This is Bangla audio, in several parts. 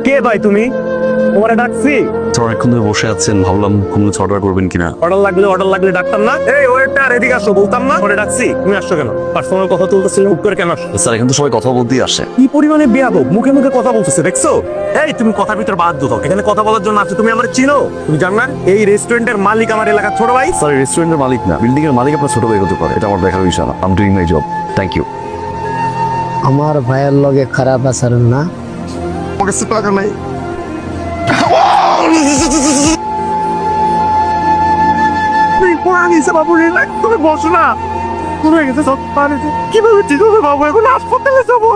কে ভাই তুমি? তোমারে ডাকছি। স্যার এখন ধরে বসে আছেন, ভাবলাম কোনো কিছু অর্ডার করবেন কিনা। অর্ডার লাগলে ডাকতাম না? এই ওয়েটার এদিকে আসো, বলতাম না? পরে ডাকছি, তুমি আসছো কেন? পার্সোনাল কথা তুলতেছিলে, হুট করে কেন আসছো? স্যার এখন তো সবাই কথা বলতেই আসে। কি পরিমাণে বেয়াদব, মুখে মুখে কথা বলতেছে, দেখছো? এই তুমি কথার ভিতর বাদ দাও, এখানে কথা বলার জন্য আসছো। তুমি আমার চিনো? তুমি জান না এই রেস্টুরেন্টের মালিক আমার এলাকার ছোট ভাই? স্যার রেস্টুরেন্টের মালিক না, বিল্ডিং এর মালিক আপনার ছোট ভাই হতে পারে, এটা আমার দেখার বিষয় না। I am doing my job, thank you. আমার ভাইয়ের লগে খারাপ আচরণ না। আমার কাছে টাকা নাই। তুমি বসো না, তুমি গেছে সব পানিতে কিভাবে ঠিক হবে বাবু? এখন হাসপাতালে যাবো।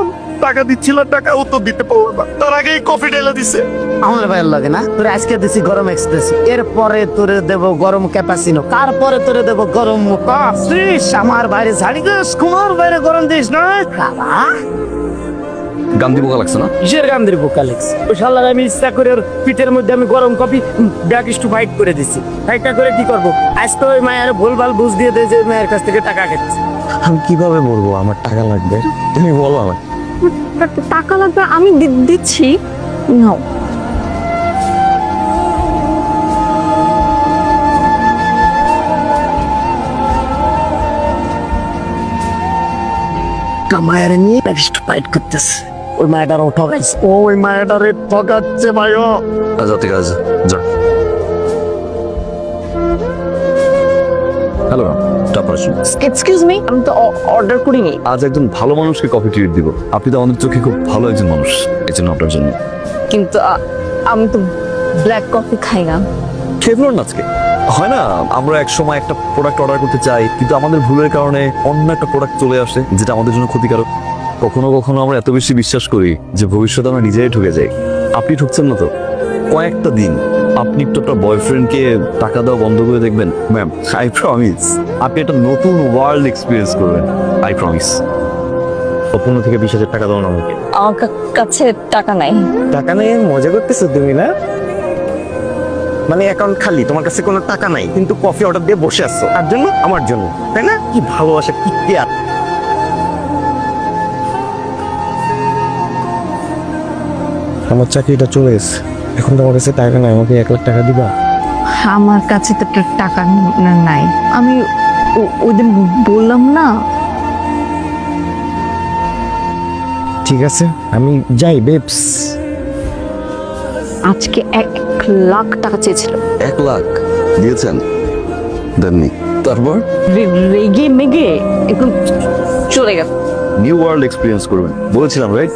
টাকা দিচ্ছিল, টাকা উত্তর দিতে পারবো না, তার আগেই কফি ঢেলে দিছে। আমার ভাইয়ের লগে না, তোরে আজকে দিছি গরম এক্সপ্রেস, এরপরে তোরে দেব গরম ক্যাপাসিনো, তারপরে তোরে দেব গরম মুকা। শ্রীশ, আমার বাইরে ঝাড়ি দিস, কুমার বাইরে গরম দিস না। বাবা গান্ধী বোকা লাগছে না? কিসের গান্ধীর বোকালেক্স? ওই শালার আমি ইচ্ছা করে ওর পিঠের মধ্যে আমি গরম কফি ব্যাগ একটু ফাইট করে দিছি। ফাইটটা করে কি করবো? আজ তো ওই মায়ের ভুলভাল বুঝ দিয়ে দেয় যে মায়ের কাছ থেকে টাকা খেচ্ছে। আমি কিভাবে বলবো আমার টাকা লাগবে? তুমি বলো আমার। টাকা লাগবে, আমি দিচ্ছি, নাও। মায়ের নিয়ে একটু ফাইট করতেছে। ওই মায়েটার ঠকাইছে। ওই মায়াটারে ঠকাচ্ছে ভাইও। আচ্ছা ঠিক আছে, যা। হ্যালো এক্সকিউজ মি, আমি তো অর্ডার করিনি। আজ একজন ভালো মানুষকে কফি ট্রিট দিব। আপনি তো আমাদের চোখে খুব ভালো একজন মানুষ, এই জন্য আপনার জন্য। কিন্তু আমি তো ব্ল্যাক কফি খাই না। খেয়ে ফেলুন না আজকে। হয় না, আমরা এক সময় একটা প্রোডাক্ট অর্ডার করতে চাই, কিন্তু আমাদের ভুলের কারণে অন্য একটা প্রোডাক্ট চলে আসে যেটা আমাদের জন্য ক্ষতিকারক। কখনো কখনো আমরা এত বেশি বিশ্বাস করি যে ভবিষ্যতে আমরা নিজেই ঠকে যাই। আপনি ঠকছেন না তো? কয়েকটা দিন আপনি একটু আপনার বয়ফ্রেন্ডকে টাকা দেওয়া বন্ধ করে দেখবেন, ম্যাম, আই প্রমিস আপনি একটা নতুন ওয়ার্ল্ড এক্সপিরিয়েন্স করবেন। I promise. 15,000 থেকে 20,000 টাকা দাও না আমাকে। আমার কাছে টাকা নাই। টাকা নেই? মজা করতেছো তুমি না? মানে অ্যাকাউন্ট খালি, তোমার কাছে কোনো টাকা নাই, কিন্তু কফি অর্ডার দিয়ে বসে আছো তার জন্য, আমার জন্য, তাই না? কি ভালোবাসা, কি কেয়ার। আমার চাকরিটা চলে গেছে, এখন তোমার কাছে টাকা নাই, আমাকে 1,00,000 টাকা দিবা? আমার কাছে তো টাকা নাই। আমি ওই দিন বললাম না। ঠিক আছে, আমি যাই বেবস। আজকে 1,00,000 টাকা চেয়েছিল। 1 লাখ দিয়েছেন? দেননি? তারপর রেগে মেগে একদম চলে গেল। নিউ ওয়ার্ল্ড এক্সপিরিয়েন্স করবেন বলেছিলাম, রাইট?